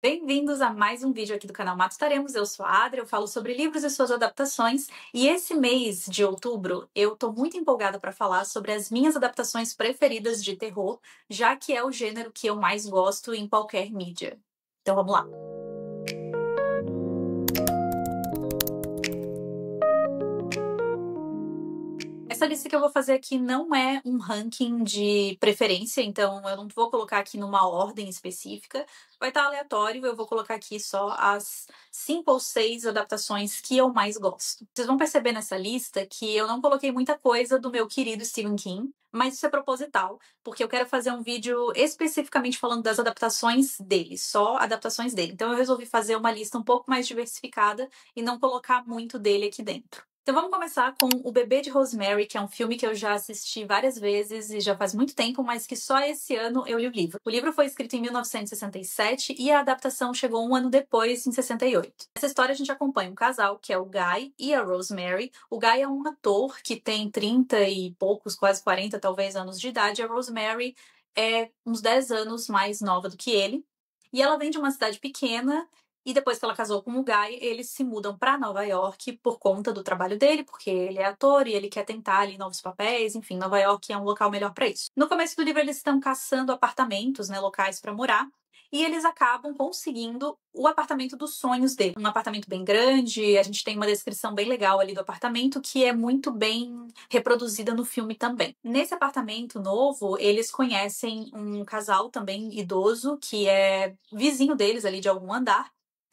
Bem-vindos a mais um vídeo aqui do canal Matutaremos. Eu sou a Adri, eu falo sobre livros e suas adaptações. E esse mês de outubro eu tô muito empolgada para falar sobre as minhas adaptações preferidas de terror, já que é o gênero que eu mais gosto em qualquer mídia. Então vamos lá! Essa lista que eu vou fazer aqui não é um ranking de preferência, então eu não vou colocar aqui numa ordem específica. Vai estar aleatório, eu vou colocar aqui só as 5 ou 6 adaptações que eu mais gosto. Vocês vão perceber nessa lista que eu não coloquei muita coisa do meu querido Stephen King, mas isso é proposital, porque eu quero fazer um vídeo especificamente falando das adaptações dele, só adaptações dele. Então eu resolvi fazer uma lista um pouco mais diversificada e não colocar muito dele aqui dentro. Então vamos começar com O Bebê de Rosemary, que é um filme que eu já assisti várias vezes e já faz muito tempo, mas que só esse ano eu li o livro. O livro foi escrito em 1967 e a adaptação chegou um ano depois, em 68. Nessa história a gente acompanha um casal, que é o Guy e a Rosemary. O Guy é um ator que tem 30 e poucos, quase 40 talvez, anos de idade. A Rosemary é uns 10 anos mais nova do que ele. E ela vem de uma cidade pequena. E depois que ela casou com o Guy, eles se mudam para Nova York por conta do trabalho dele, porque ele é ator e ele quer tentar ali novos papéis. Enfim, Nova York é um local melhor para isso. No começo do livro, eles estão caçando apartamentos, né, locais para morar. E eles acabam conseguindo o apartamento dos sonhos dele. Um apartamento bem grande, a gente tem uma descrição bem legal ali do apartamento, que é muito bem reproduzida no filme também. Nesse apartamento novo, eles conhecem um casal também idoso, que é vizinho deles ali de algum andar,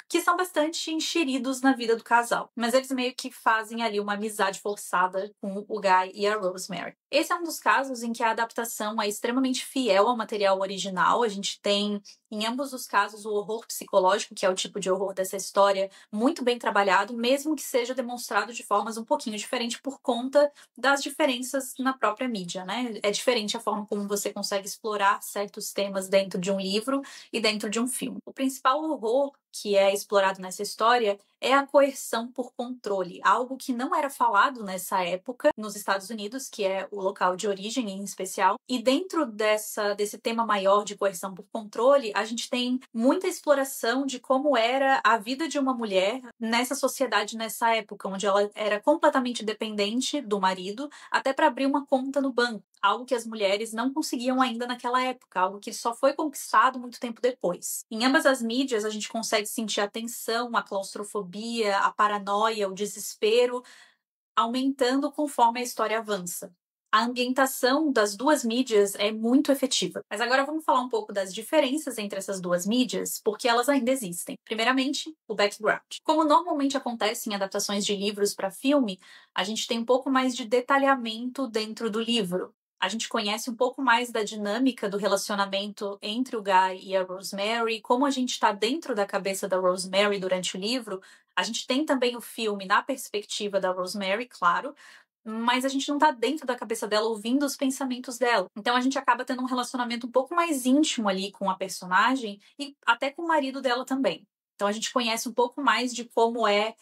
que são bastante enxeridos na vida do casal. Mas eles meio que fazem ali uma amizade forçada com o Guy e a Rosemary. Esse é um dos casos em que a adaptação é extremamente fiel ao material original. A gente tem, em ambos os casos, o horror psicológico, que é o tipo de horror dessa história, muito bem trabalhado, mesmo que seja demonstrado de formas um pouquinho diferentes por conta das diferenças na própria mídia, né? É diferente a forma como você consegue explorar certos temas dentro de um livro e dentro de um filme. O principal horror que é explorado nessa história é a coerção por controle, algo que não era falado nessa época nos Estados Unidos, que é o local de origem em especial. E dentro desse tema maior de coerção por controle, a gente tem muita exploração de como era a vida de uma mulher nessa sociedade, nessa época, onde ela era completamente dependente do marido, até para abrir uma conta no banco. Algo que as mulheres não conseguiam ainda naquela época, algo que só foi conquistado muito tempo depois. Em ambas as mídias, a gente consegue sentir a tensão, a claustrofobia, a paranoia, o desespero, aumentando conforme a história avança. A ambientação das duas mídias é muito efetiva. Mas agora vamos falar um pouco das diferenças entre essas duas mídias, porque elas ainda existem. Primeiramente, o background. Como normalmente acontece em adaptações de livros para filme, a gente tem um pouco mais de detalhamento dentro do livro. A gente conhece um pouco mais da dinâmica do relacionamento entre o Guy e a Rosemary, como a gente está dentro da cabeça da Rosemary durante o livro. A gente tem também o filme na perspectiva da Rosemary, claro, mas a gente não tá dentro da cabeça dela ouvindo os pensamentos dela. Então a gente acaba tendo um relacionamento um pouco mais íntimo ali com a personagem e até com o marido dela também. Então a gente conhece um pouco mais de como é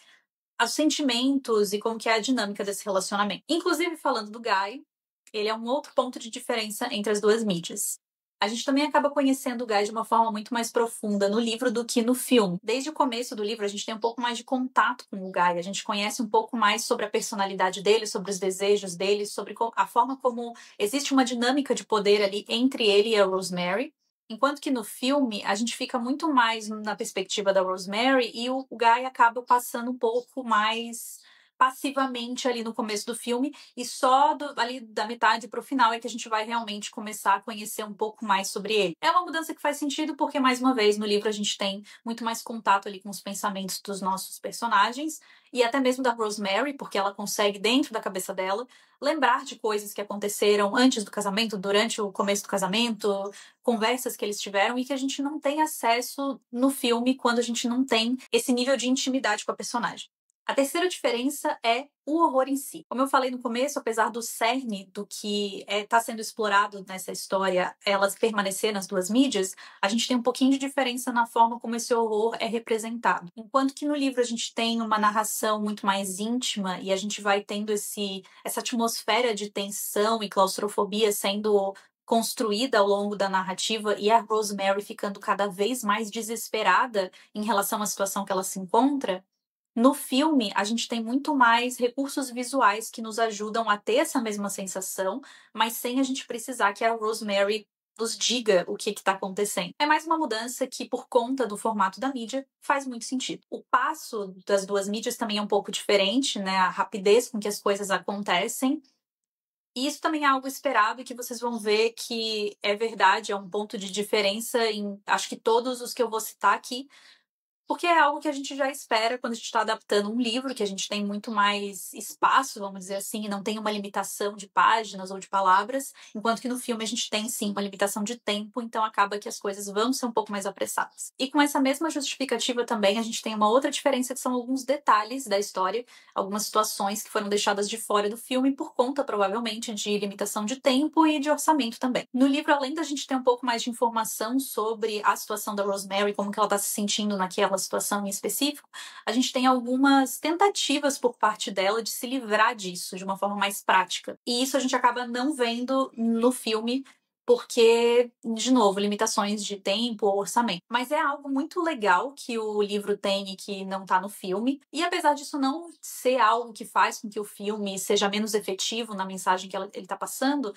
os sentimentos e como que é a dinâmica desse relacionamento. Inclusive, falando do Guy, ele é um outro ponto de diferença entre as duas mídias. A gente também acaba conhecendo o Guy de uma forma muito mais profunda no livro do que no filme. Desde o começo do livro, a gente tem um pouco mais de contato com o Guy, a gente conhece um pouco mais sobre a personalidade dele, sobre os desejos dele, sobre a forma como existe uma dinâmica de poder ali entre ele e a Rosemary. Enquanto que no filme, a gente fica muito mais na perspectiva da Rosemary e o Guy acaba passando um pouco mais passivamente ali no começo do filme e só ali da metade pro final é que a gente vai realmente começar a conhecer um pouco mais sobre ele. É uma mudança que faz sentido porque, mais uma vez, no livro a gente tem muito mais contato ali com os pensamentos dos nossos personagens e até mesmo da Rosemary, porque ela consegue, dentro da cabeça dela, lembrar de coisas que aconteceram antes do casamento, durante o começo do casamento, conversas que eles tiveram e que a gente não tem acesso no filme quando a gente não tem esse nível de intimidade com a personagem. A terceira diferença é o horror em si. Como eu falei no começo, apesar do cerne do que está sendo explorado nessa história, elas permanecer nas duas mídias, a gente tem um pouquinho de diferença na forma como esse horror é representado. Enquanto que no livro a gente tem uma narração muito mais íntima e a gente vai tendo essa atmosfera de tensão e claustrofobia sendo construída ao longo da narrativa e a Rosemary ficando cada vez mais desesperada em relação à situação que ela se encontra, no filme a gente tem muito mais recursos visuais que nos ajudam a ter essa mesma sensação, mas sem a gente precisar que a Rosemary nos diga o que está acontecendo. É mais uma mudança que, por conta do formato da mídia, faz muito sentido. O passo das duas mídias também é um pouco diferente, né? A rapidez com que as coisas acontecem. E isso também é algo esperado e que vocês vão ver que é verdade, é um ponto de diferença em, acho que todos os que eu vou citar aqui, porque é algo que a gente já espera quando a gente está adaptando um livro, que a gente tem muito mais espaço, vamos dizer assim, e não tem uma limitação de páginas ou de palavras, enquanto que no filme a gente tem sim uma limitação de tempo, então acaba que as coisas vão ser um pouco mais apressadas. E com essa mesma justificativa também, a gente tem uma outra diferença que são alguns detalhes da história, algumas situações que foram deixadas de fora do filme por conta, provavelmente, de limitação de tempo e de orçamento também. No livro, além da gente ter um pouco mais de informação sobre a situação da Rosemary, como que ela está se sentindo naquela situação em específico, a gente tem algumas tentativas por parte dela de se livrar disso de uma forma mais prática. E isso a gente acaba não vendo no filme, porque, de novo, limitações de tempo ou orçamento. Mas é algo muito legal que o livro tem e que não tá no filme. E apesar disso não ser algo que faz com que o filme seja menos efetivo na mensagem que ele tá passando,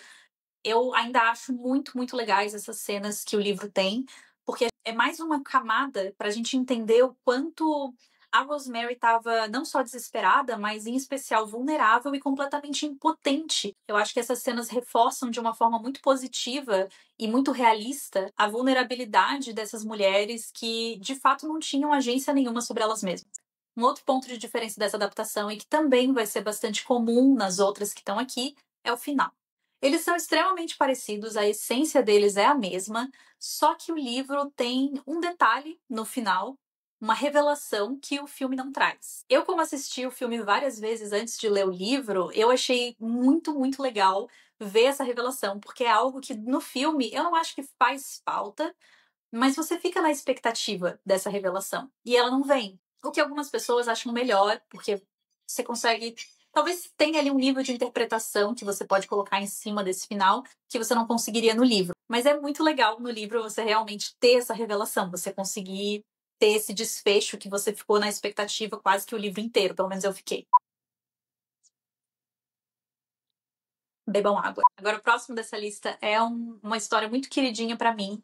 eu ainda acho muito, muito legais essas cenas que o livro tem, porque é mais uma camada pra gente entender o quanto a Rosemary estava não só desesperada, mas em especial vulnerável e completamente impotente. Eu acho que essas cenas reforçam de uma forma muito positiva e muito realista a vulnerabilidade dessas mulheres que de fato não tinham agência nenhuma sobre elas mesmas. Um outro ponto de diferença dessa adaptação e que também vai ser bastante comum nas outras que estão aqui é o final. Eles são extremamente parecidos, a essência deles é a mesma, só que o livro tem um detalhe no final, uma revelação que o filme não traz. Eu, como assisti o filme várias vezes antes de ler o livro, eu achei muito, muito legal ver essa revelação, porque é algo que no filme eu não acho que faz falta, mas você fica na expectativa dessa revelação. E ela não vem. O que algumas pessoas acham melhor, porque você consegue. Talvez tenha ali um nível de interpretação que você pode colocar em cima desse final que você não conseguiria no livro. Mas é muito legal no livro você realmente ter essa revelação, você conseguir ter esse desfecho que você ficou na expectativa quase que o livro inteiro, pelo menos eu fiquei. Bebam água. Agora, o próximo dessa lista é uma história muito queridinha pra mim.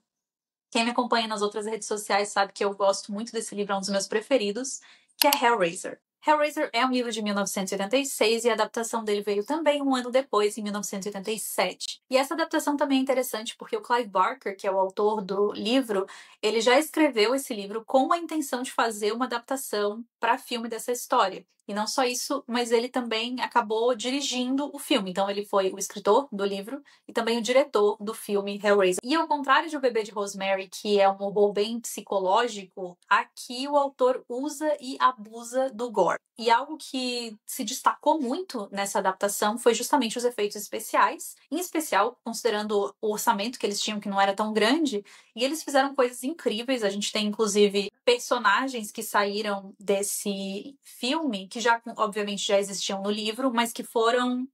Quem me acompanha nas outras redes sociais sabe que eu gosto muito desse livro, é um dos meus preferidos, que é Hellraiser. Hellraiser é um livro de 1986 e a adaptação dele veio também um ano depois, em 1987. E essa adaptação também é interessante porque o Clive Barker, que é o autor do livro, ele já escreveu esse livro com a intenção de fazer uma adaptação para filme dessa história. E não só isso, mas ele também acabou dirigindo o filme. Então ele foi o escritor do livro e também o diretor do filme Hellraiser. E ao contrário de O Bebê de Rosemary, que é um horror bem psicológico, aqui o autor usa e abusa do gore. E algo que se destacou muito nessa adaptação foi justamente os efeitos especiais, em especial considerando o orçamento que eles tinham, que não era tão grande, e eles fizeram coisas incríveis. A gente tem, inclusive, personagens que saíram desse filme, que já, obviamente, já existiam no livro, mas que foram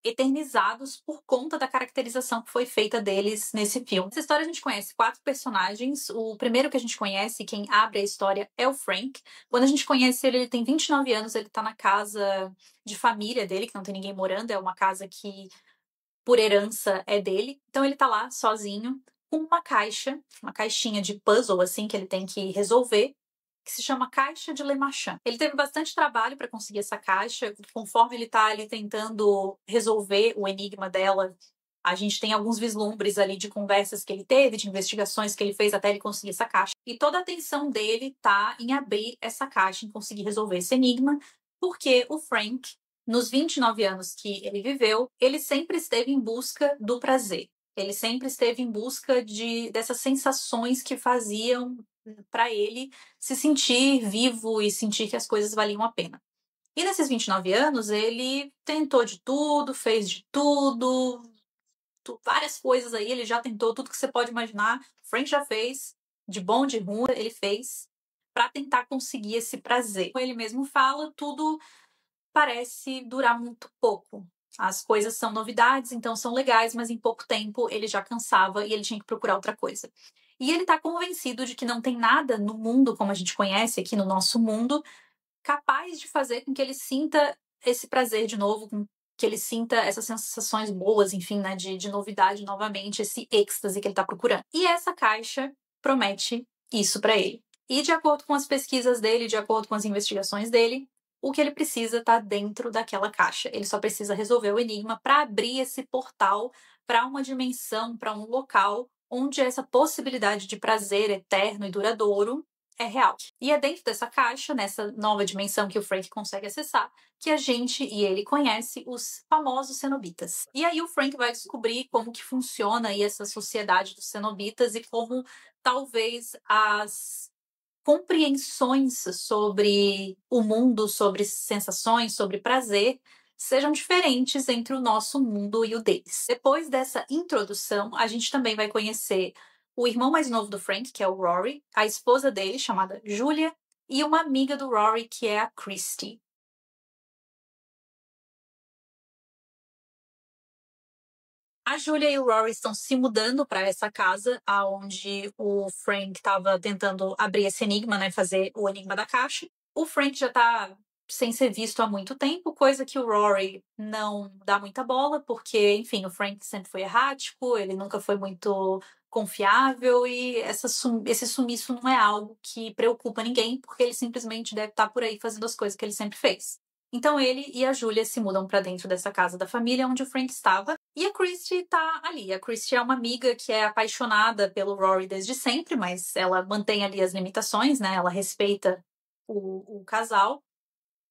eternizados por conta da caracterização que foi feita deles nesse filme. Nessa história a gente conhece 4 personagens. O primeiro que a gente conhece, quem abre a história, é o Frank. Quando a gente conhece ele, ele tem 29 anos, ele tá na casa de família dele, que não tem ninguém morando, é uma casa que, por herança, é dele. Então ele tá lá, sozinho, com uma caixa, uma caixinha de puzzle, assim, que ele tem que resolver, que se chama Caixa de Le Machin. Ele teve bastante trabalho para conseguir essa caixa. Conforme ele tá ali tentando resolver o enigma dela, a gente tem alguns vislumbres ali de conversas que ele teve, de investigações que ele fez até ele conseguir essa caixa. E toda a atenção dele tá em abrir essa caixa, em conseguir resolver esse enigma, porque o Frank, nos 29 anos que ele viveu, ele sempre esteve em busca do prazer. Ele sempre esteve em busca dessas sensações que faziam para ele se sentir vivo e sentir que as coisas valiam a pena. E nesses 29 anos, ele tentou de tudo, fez de tudo, várias coisas aí, ele já tentou tudo que você pode imaginar. Frank já fez, de bom, de ruim, ele fez, para tentar conseguir esse prazer. Como ele mesmo fala, tudo parece durar muito pouco. As coisas são novidades, então são legais, mas em pouco tempo ele já cansava e ele tinha que procurar outra coisa. E ele tá convencido de que não tem nada no mundo como a gente conhece aqui no nosso mundo capaz de fazer com que ele sinta esse prazer de novo, com que ele sinta essas sensações boas, enfim, né, de novidade novamente, esse êxtase que ele tá procurando. E essa caixa promete isso pra ele. E de acordo com as pesquisas dele, de acordo com as investigações dele, o que ele precisa tá dentro daquela caixa. Ele só precisa resolver o enigma para abrir esse portal para uma dimensão, para um local onde essa possibilidade de prazer eterno e duradouro é real. E é dentro dessa caixa, nessa nova dimensão que o Frank consegue acessar, que a gente e ele conhece os famosos cenobitas. E aí o Frank vai descobrir como que funciona aí essa sociedade dos cenobitas e como talvez as compreensões sobre o mundo, sobre sensações, sobre prazer, sejam diferentes entre o nosso mundo e o deles. Depois dessa introdução, a gente também vai conhecer o irmão mais novo do Frank, que é o Rory, a esposa dele, chamada Julia, e uma amiga do Rory, que é a Christy. A Julia e o Rory estão se mudando para essa casa aonde o Frank estava tentando abrir esse enigma, né, fazer o enigma da caixa. O Frank já tá sem ser visto há muito tempo, coisa que o Rory não dá muita bola, porque, enfim, o Frank sempre foi errático, ele nunca foi muito confiável e esse sumiço não é algo que preocupa ninguém, porque ele simplesmente deve estar por aí fazendo as coisas que ele sempre fez. Então ele e a Julia se mudam para dentro dessa casa da família onde o Frank estava. E a Christy tá ali. A Christy é uma amiga que é apaixonada pelo Rory desde sempre, mas ela mantém ali as limitações, né? Ela respeita o casal.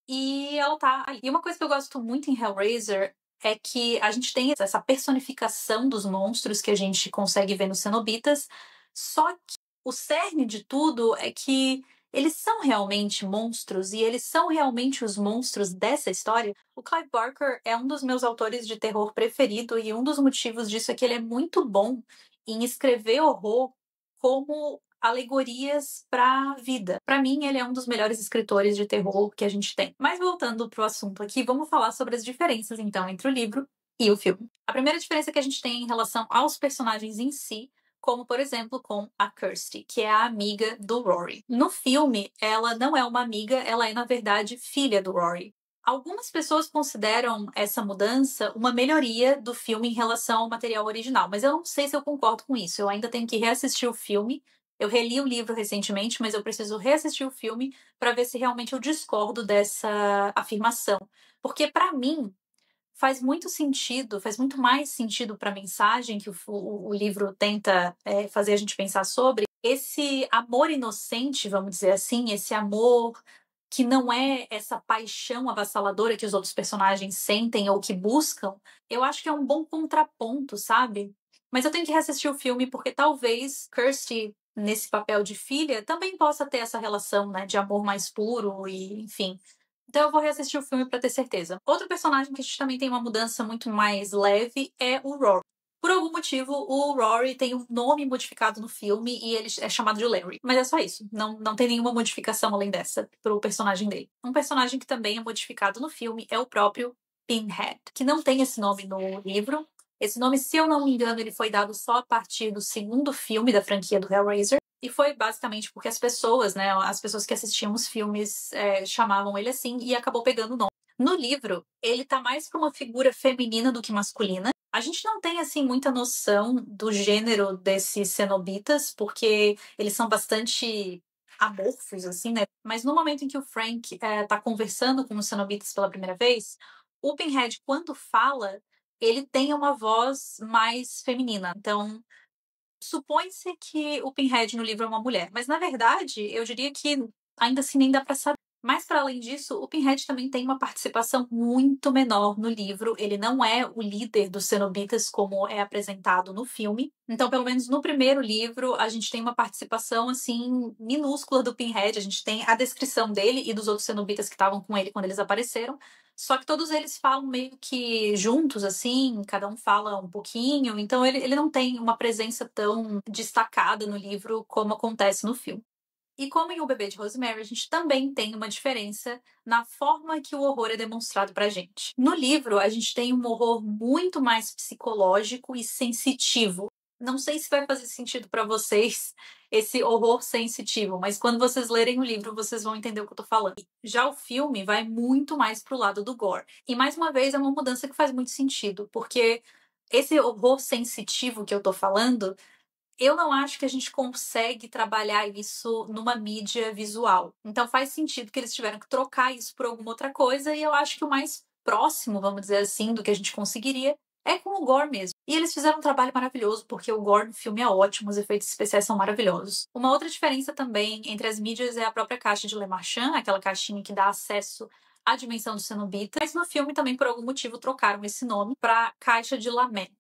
E ela tá ali. E uma coisa que eu gosto muito em Hellraiser é que a gente tem essa personificação dos monstros que a gente consegue ver nos cenobitas, só que o cerne de tudo é que eles são realmente monstros e eles são realmente os monstros dessa história. O Clive Barker é um dos meus autores de terror preferido e um dos motivos disso é que ele é muito bom em escrever horror como alegorias para a vida. Para mim, ele é um dos melhores escritores de terror que a gente tem. Mas voltando pro assunto aqui, vamos falar sobre as diferenças então entre o livro e o filme. A primeira diferença que a gente tem em relação aos personagens em si, como por exemplo com a Kirsty, que é a amiga do Rory. No filme, ela não é uma amiga, ela é na verdade filha do Rory. Algumas pessoas consideram essa mudança uma melhoria do filme em relação ao material original, mas eu não sei se eu concordo com isso. Eu ainda tenho que reassistir o filme. Eu reli o livro recentemente, mas eu preciso reassistir o filme para ver se realmente eu discordo dessa afirmação. Porque, para mim, faz muito sentido, faz muito mais sentido para a mensagem que o livro tenta fazer a gente pensar sobre esse amor inocente, vamos dizer assim, esse amor que não é essa paixão avassaladora que os outros personagens sentem ou que buscam. Eu acho que é um bom contraponto, sabe? Mas eu tenho que reassistir o filme porque talvez Kirsty, nesse papel de filha, também possa ter essa relação, né, de amor mais puro e, enfim. Então eu vou reassistir o filme pra ter certeza. Outro personagem que a gente também tem uma mudança muito mais leve é o Rory. Por algum motivo, o Rory tem um nome modificado no filme e ele é chamado de Larry. Mas é só isso. Não tem nenhuma modificação além dessa pro personagem dele. Um personagem que também é modificado no filme é o próprio Pinhead, que não tem esse nome no livro. Esse nome, se eu não me engano, ele foi dado só a partir do segundo filme da franquia do Hellraiser. E foi basicamente porque as pessoas, né, as pessoas que assistiam os filmes chamavam ele assim e acabou pegando o nome. No livro, ele tá mais pra uma figura feminina do que masculina. A gente não tem, assim, muita noção do gênero desses cenobitas, porque eles são bastante amorfos, assim, né? Mas no momento em que o Frank tá conversando com os cenobitas pela primeira vez, o Pinhead, quando fala, ele tem uma voz mais feminina. Então, supõe-se que o Pinhead no livro é uma mulher, mas na verdade, eu diria que ainda assim nem dá pra saber. Mas para além disso, o Pinhead também tem uma participação muito menor no livro. Ele não é o líder dos cenobitas como é apresentado no filme. Então, pelo menos no primeiro livro, a gente tem uma participação assim minúscula do Pinhead. A gente tem a descrição dele e dos outros cenobitas que estavam com ele quando eles apareceram. Só que todos eles falam meio que juntos, assim, cada um fala um pouquinho. Então ele não tem uma presença tão destacada no livro como acontece no filme. E como em O Bebê de Rosemary, a gente também tem uma diferença na forma que o horror é demonstrado pra gente. No livro, a gente tem um horror muito mais psicológico e sensitivo. Não sei se vai fazer sentido pra vocês esse horror sensitivo, mas quando vocês lerem o livro, vocês vão entender o que eu tô falando. Já o filme vai muito mais pro lado do gore. E mais uma vez é uma mudança que faz muito sentido, porque esse horror sensitivo que eu tô falando, eu não acho que a gente consegue trabalhar isso numa mídia visual. Então faz sentido que eles tiveram que trocar isso por alguma outra coisa, e eu acho que o mais próximo, vamos dizer assim, do que a gente conseguiria é com o gore mesmo. E eles fizeram um trabalho maravilhoso, porque o gore no filme é ótimo, os efeitos especiais são maravilhosos. Uma outra diferença também entre as mídias é a própria caixa de Le Marchand, aquela caixinha que dá acesso à dimensão do cenobita, mas no filme também, por algum motivo, trocaram esse nome para caixa de Lament.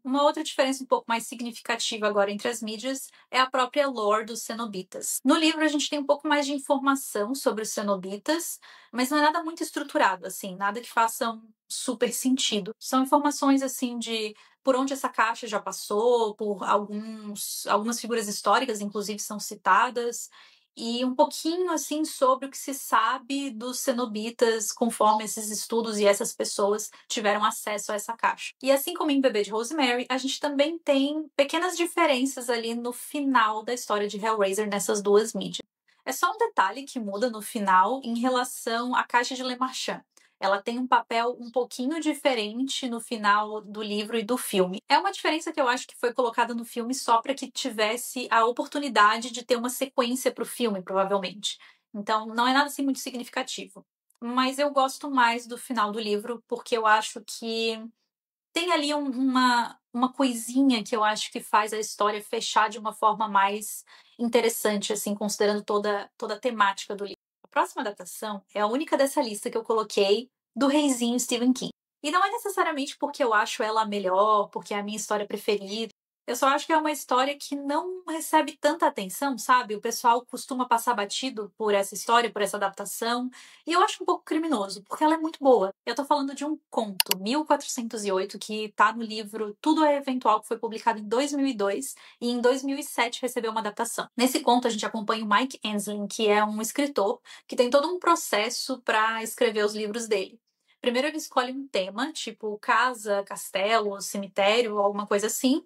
Uma outra diferença um pouco mais significativa agora entre as mídias é a própria lore dos cenobitas. No livro a gente tem um pouco mais de informação sobre os cenobitas, mas não é nada muito estruturado, assim, nada que faça um super sentido. São informações assim de por onde essa caixa já passou, por algumas figuras históricas, inclusive, são citadas, e um pouquinho assim sobre o que se sabe dos cenobitas conforme esses estudos e essas pessoas tiveram acesso a essa caixa. E assim como em Bebê de Rosemary, a gente também tem pequenas diferenças ali no final da história de Hellraiser nessas duas mídias. É só um detalhe que muda no final em relação à caixa de Le Marchand. Ela tem um papel um pouquinho diferente no final do livro e do filme. É uma diferença que eu acho que foi colocada no filme só para que tivesse a oportunidade de ter uma sequência para o filme, provavelmente. Então, não é nada assim muito significativo. Mas eu gosto mais do final do livro, porque eu acho que tem ali uma coisinha que eu acho que faz a história fechar de uma forma mais interessante, assim, considerando toda a temática do livro. A próxima adaptação é a única dessa lista que eu coloquei do reizinho Stephen King. E não é necessariamente porque eu acho ela a melhor, porque é a minha história preferida. Eu só acho que é uma história que não recebe tanta atenção, sabe? O pessoal costuma passar batido por essa história, por essa adaptação. E eu acho um pouco criminoso, porque ela é muito boa. Eu tô falando de um conto, 1408, que tá no livro Tudo é Eventual, que foi publicado em 2002 e em 2007 recebeu uma adaptação. Nesse conto a gente acompanha o Mike Enslin, que é um escritor que tem todo um processo para escrever os livros dele. Primeiro ele escolhe um tema, tipo casa, castelo, cemitério, alguma coisa assim.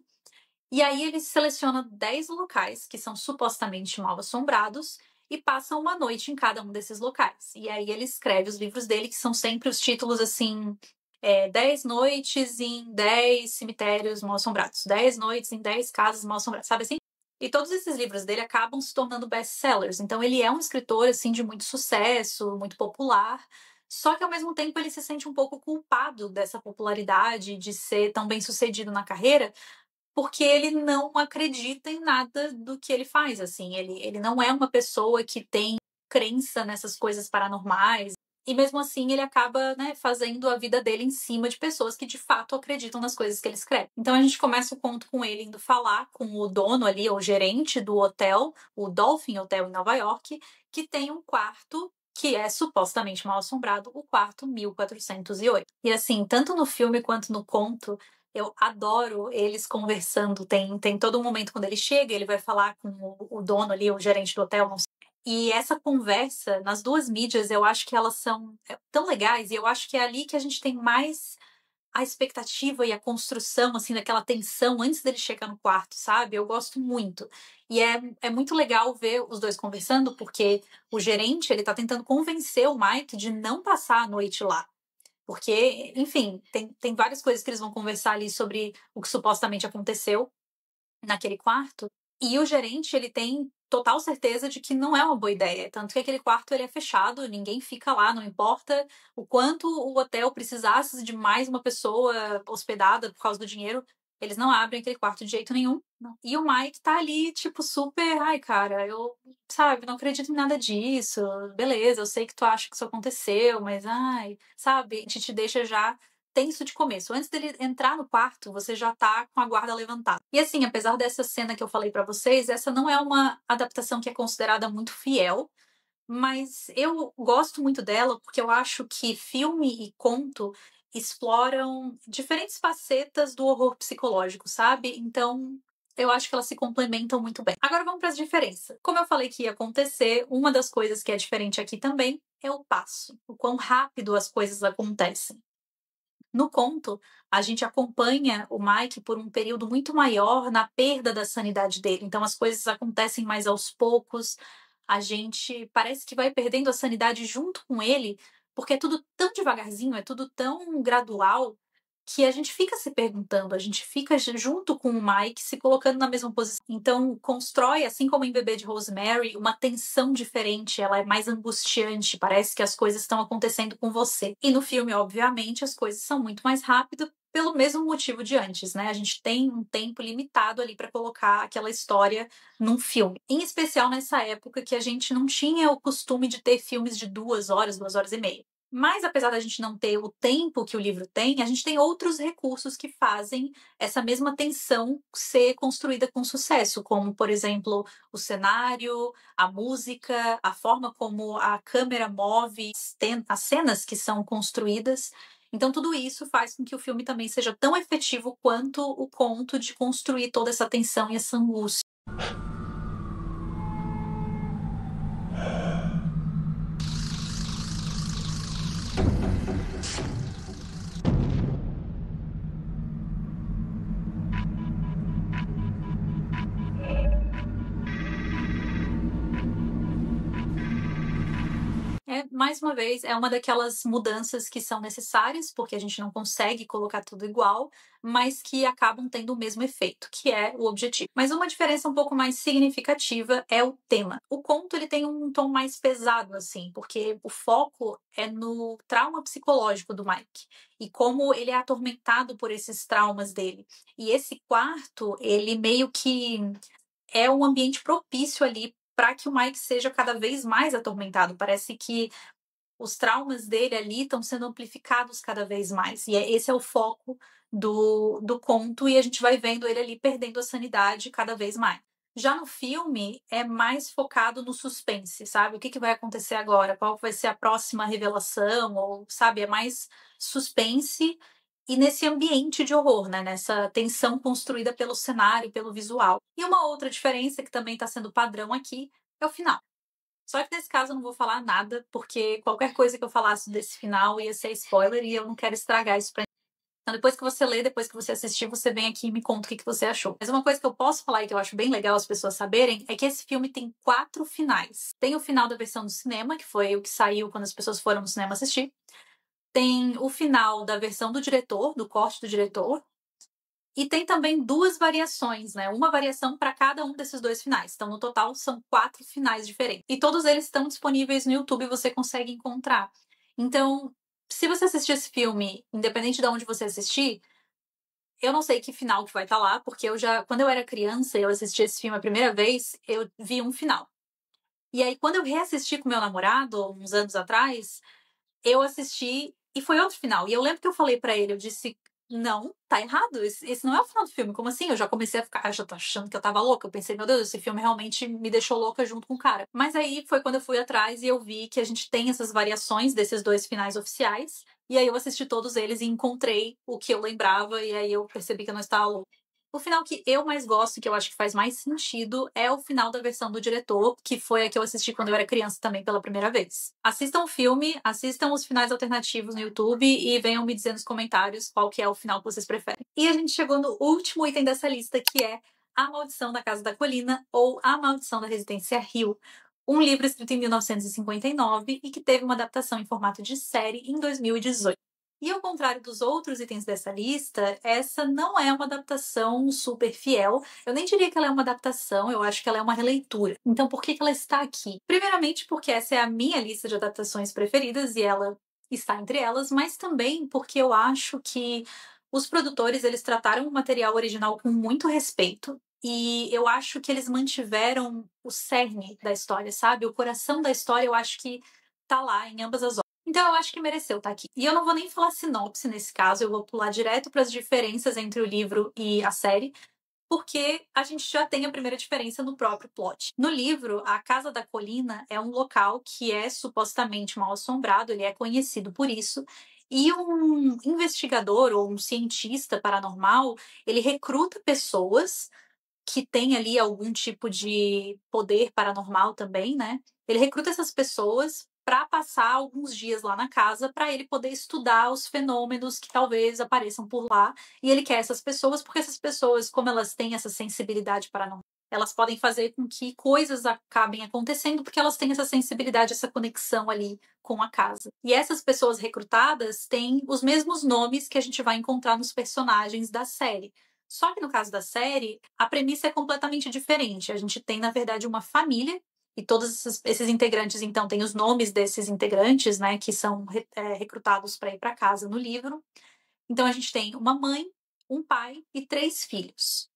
E aí ele seleciona 10 locais que são supostamente mal assombrados e passa uma noite em cada um desses locais. E aí ele escreve os livros dele, que são sempre os títulos assim: 10 noites em 10 cemitérios mal assombrados, 10 noites em 10 casas mal assombradas, sabe assim? E todos esses livros dele acabam se tornando best-sellers. Então ele é um escritor assim de muito sucesso, muito popular. Só que ao mesmo tempo ele se sente um pouco culpado dessa popularidade, de ser tão bem sucedido na carreira, porque ele não acredita em nada do que ele faz, assim. Ele não é uma pessoa que tem crença nessas coisas paranormais. E mesmo assim, ele acaba, né, fazendo a vida dele em cima de pessoas que de fato acreditam nas coisas que ele escreve. Então a gente começa o conto com ele indo falar com o dono ali, o gerente do hotel, o Dolphin Hotel em Nova York, que tem um quarto que é supostamente mal assombrado, o quarto 1408. E assim, tanto no filme quanto no conto, eu adoro eles conversando. Tem todo um momento quando ele chega, ele vai falar com o dono ali, o gerente do hotel, não sei. E essa conversa nas duas mídias, eu acho que elas são tão legais, e eu acho que é ali que a gente tem mais a expectativa e a construção, assim, daquela tensão antes dele chegar no quarto, sabe? Eu gosto muito. E é muito legal ver os dois conversando, porque o gerente, ele tá tentando convencer o Mike de não passar a noite lá. Porque, enfim, tem várias coisas que eles vão conversar ali sobre o que supostamente aconteceu naquele quarto. E o gerente, ele tem total certeza de que não é uma boa ideia. Tanto que aquele quarto ele é fechado, ninguém fica lá, não importa o quanto o hotel precisasse de mais uma pessoa hospedada por causa do dinheiro, eles não abrem aquele quarto de jeito nenhum. Não. E o Mike tá ali, tipo, super, ai, cara, eu, sabe, não acredito em nada disso. Beleza, eu sei que tu acha que isso aconteceu, mas, ai, sabe, a gente te deixa já tenso de começo. Antes dele entrar no quarto, você já tá com a guarda levantada. E assim, apesar dessa cena que eu falei pra vocês, essa não é uma adaptação que é considerada muito fiel, mas eu gosto muito dela porque eu acho que filme e conto exploram diferentes facetas do horror psicológico, sabe? Então, eu acho que elas se complementam muito bem. Agora vamos para as diferenças. Como eu falei que ia acontecer, uma das coisas que é diferente aqui também é o passo, o quão rápido as coisas acontecem. No conto, a gente acompanha o Mike por um período muito maior na perda da sanidade dele. Então as coisas acontecem mais aos poucos. A gente parece que vai perdendo a sanidade junto com ele, porque é tudo tão devagarzinho, é tudo tão gradual, que a gente fica se perguntando, a gente fica junto com o Mike se colocando na mesma posição. Então constrói, assim como em Bebê de Rosemary, uma tensão diferente, ela é mais angustiante, parece que as coisas estão acontecendo com você. E no filme, obviamente, as coisas são muito mais rápidas pelo mesmo motivo de antes, né? A gente tem um tempo limitado ali para colocar aquela história num filme. Em especial nessa época que a gente não tinha o costume de ter filmes de 2 horas, 2 horas e meia. Mas apesar da gente não ter o tempo que o livro tem, a gente tem outros recursos que fazem essa mesma tensão ser construída com sucesso, como, por exemplo, o cenário, a música, a forma como a câmera move, as cenas que são construídas. Então, tudo isso faz com que o filme também seja tão efetivo quanto o conto de construir toda essa tensão e essa angústia. Mais uma vez, é uma daquelas mudanças que são necessárias, porque a gente não consegue colocar tudo igual, mas que acabam tendo o mesmo efeito, que é o objetivo. Mas uma diferença um pouco mais significativa é o tema. O conto ele tem um tom mais pesado, assim, porque o foco é no trauma psicológico do Mike e como ele é atormentado por esses traumas dele. E esse quarto, ele meio que é um ambiente propício ali para que o Mike seja cada vez mais atormentado. Parece que os traumas dele ali estão sendo amplificados cada vez mais. E esse é o foco do conto, e a gente vai vendo ele ali perdendo a sanidade cada vez mais. Já no filme, é mais focado no suspense, sabe? O que vai acontecer agora? Qual vai ser a próxima revelação? Ou, sabe, é mais suspense e nesse ambiente de horror, né? Nessa tensão construída pelo cenário, pelo visual. E uma outra diferença que também está sendo padrão aqui é o final. Só que nesse caso eu não vou falar nada, porque qualquer coisa que eu falasse desse final ia ser spoiler e eu não quero estragar isso pra ninguém. Então depois que você lê, depois que você assistir, você vem aqui e me conta o que você achou. Mas uma coisa que eu posso falar e que eu acho bem legal as pessoas saberem é que esse filme tem 4 finais. Tem o final da versão do cinema, que foi o que saiu quando as pessoas foram no cinema assistir. Tem o final da versão do diretor, do corte do diretor. E tem também 2 variações, né? Uma variação para cada um desses 2 finais. Então, no total, são 4 finais diferentes. E todos eles estão disponíveis no YouTube, você consegue encontrar. Então, se você assistir esse filme, independente de onde você assistir, eu não sei que final que vai estar lá, porque quando eu era criança e eu assisti esse filme a primeira vez, eu vi um final. E aí, quando eu reassisti com meu namorado, uns anos atrás, eu assisti e foi outro final. E eu lembro que eu falei pra ele, eu disse, não, tá errado, esse não é o final do filme. Como assim? Eu já comecei a ficar, eu já tô achando que eu tava louca. Eu pensei, meu Deus, esse filme realmente me deixou louca junto com o cara. Mas aí foi quando eu fui atrás e eu vi que a gente tem essas variações desses 2 finais oficiais. E aí eu assisti todos eles e encontrei o que eu lembrava, e aí eu percebi que eu não estava louca. O final que eu mais gosto, que eu acho que faz mais sentido, é o final da versão do diretor, que foi a que eu assisti quando eu era criança também pela primeira vez. Assistam o filme, assistam os finais alternativos no YouTube e venham me dizer nos comentários qual que é o final que vocês preferem. E a gente chegou no último item dessa lista, que é A Maldição da Casa da Colina ou A Maldição da Residência Hill, um livro escrito em 1959 e que teve uma adaptação em formato de série em 2018. E ao contrário dos outros itens dessa lista, essa não é uma adaptação super fiel. Eu nem diria que ela é uma adaptação, eu acho que ela é uma releitura. Então, por que ela está aqui? Primeiramente, porque essa é a minha lista de adaptações preferidas e ela está entre elas, mas também porque eu acho que os produtores eles trataram o material original com muito respeito. E eu acho que eles mantiveram o cerne da história, sabe? O coração da história, eu acho que tá lá em ambas as obras. Então eu acho que mereceu estar aqui. E eu não vou nem falar sinopse nesse caso, eu vou pular direto para as diferenças entre o livro e a série, porque a gente já tem a primeira diferença no próprio plot. No livro, a Casa da Colina é um local que é supostamente mal assombrado, ele é conhecido por isso, e um investigador ou um cientista paranormal, ele recruta pessoas que tem ali algum tipo de poder paranormal também, né? Ele recruta essas pessoas para passar alguns dias lá na casa para ele poder estudar os fenômenos que talvez apareçam por lá. E ele quer essas pessoas porque essas pessoas, como elas têm essa sensibilidade paranormal, elas podem fazer com que coisas acabem acontecendo porque elas têm essa sensibilidade, essa conexão ali com a casa. E essas pessoas recrutadas têm os mesmos nomes que a gente vai encontrar nos personagens da série. Só que no caso da série, a premissa é completamente diferente. A gente tem, na verdade, uma família e todos esses integrantes, então, têm os nomes desses integrantes, né, que são recrutados para ir para casa no livro. Então, a gente tem uma mãe, um pai e 3 filhos.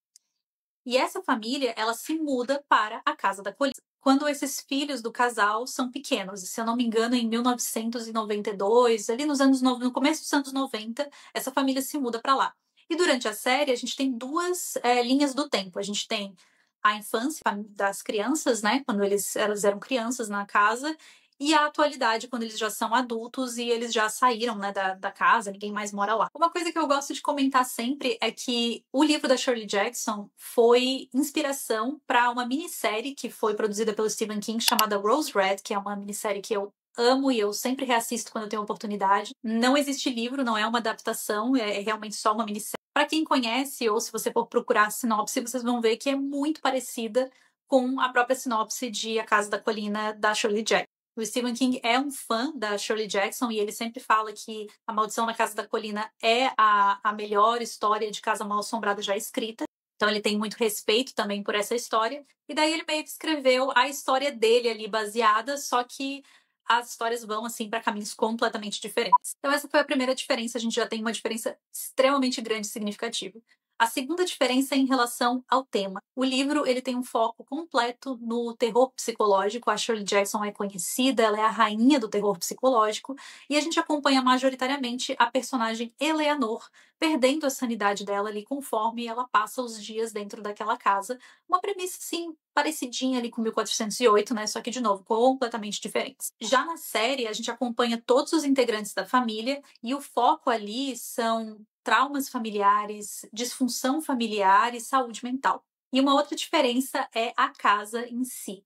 E essa família, ela se muda para a Casa da Colina quando esses filhos do casal são pequenos. Se eu não me engano, em 1992, ali no começo dos anos 90, essa família se muda para lá. E durante a série, a gente tem duas linhas do tempo. A gente tem a infância das crianças, né? Quando elas eram crianças na casa, e a atualidade, quando eles já são adultos e eles já saíram, né, da casa, ninguém mais mora lá. Uma coisa que eu gosto de comentar sempre é que o livro da Shirley Jackson foi inspiração para uma minissérie que foi produzida pelo Stephen King chamada Rose Red, que é uma minissérie que eu amo e eu sempre reassisto quando eu tenho oportunidade. Não existe livro, não é uma adaptação, é realmente só uma minissérie. Para quem conhece, ou se você for procurar a sinopse, vocês vão ver que é muito parecida com a própria sinopse de A Casa da Colina, da Shirley Jackson. O Stephen King é um fã da Shirley Jackson e ele sempre fala que A Maldição na Casa da Colina é a melhor história de Casa Mal-Assombrada já escrita. Então ele tem muito respeito também por essa história. E daí ele meio que escreveu a história dele ali baseada, só que as histórias vão assim para caminhos completamente diferentes. Então essa foi a primeira diferença, a gente já tem uma diferença extremamente grande e significativa. A segunda diferença é em relação ao tema. O livro ele tem um foco completo no terror psicológico. A Shirley Jackson é conhecida, ela é a rainha do terror psicológico, e a gente acompanha majoritariamente a personagem Eleanor, perdendo a sanidade dela ali conforme ela passa os dias dentro daquela casa. Uma premissa, sim, parecidinha ali com 1408, né? Só que, de novo, completamente diferentes. Já na série, a gente acompanha todos os integrantes da família e o foco ali são traumas familiares, disfunção familiar e saúde mental. E uma outra diferença é a casa em si.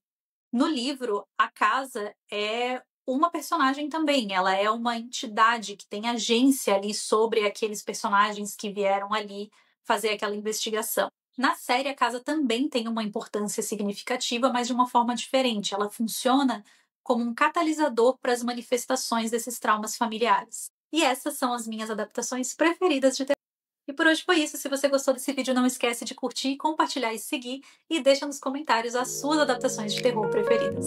No livro, a casa é uma personagem também, ela é uma entidade que tem agência ali sobre aqueles personagens que vieram ali fazer aquela investigação. Na série, a casa também tem uma importância significativa, mas de uma forma diferente. Ela funciona como um catalisador para as manifestações desses traumas familiares. E essas são as minhas adaptações preferidas de terror. E por hoje foi isso. Se você gostou desse vídeo, não esquece de curtir, compartilhar e seguir. E deixa nos comentários as suas adaptações de terror preferidas.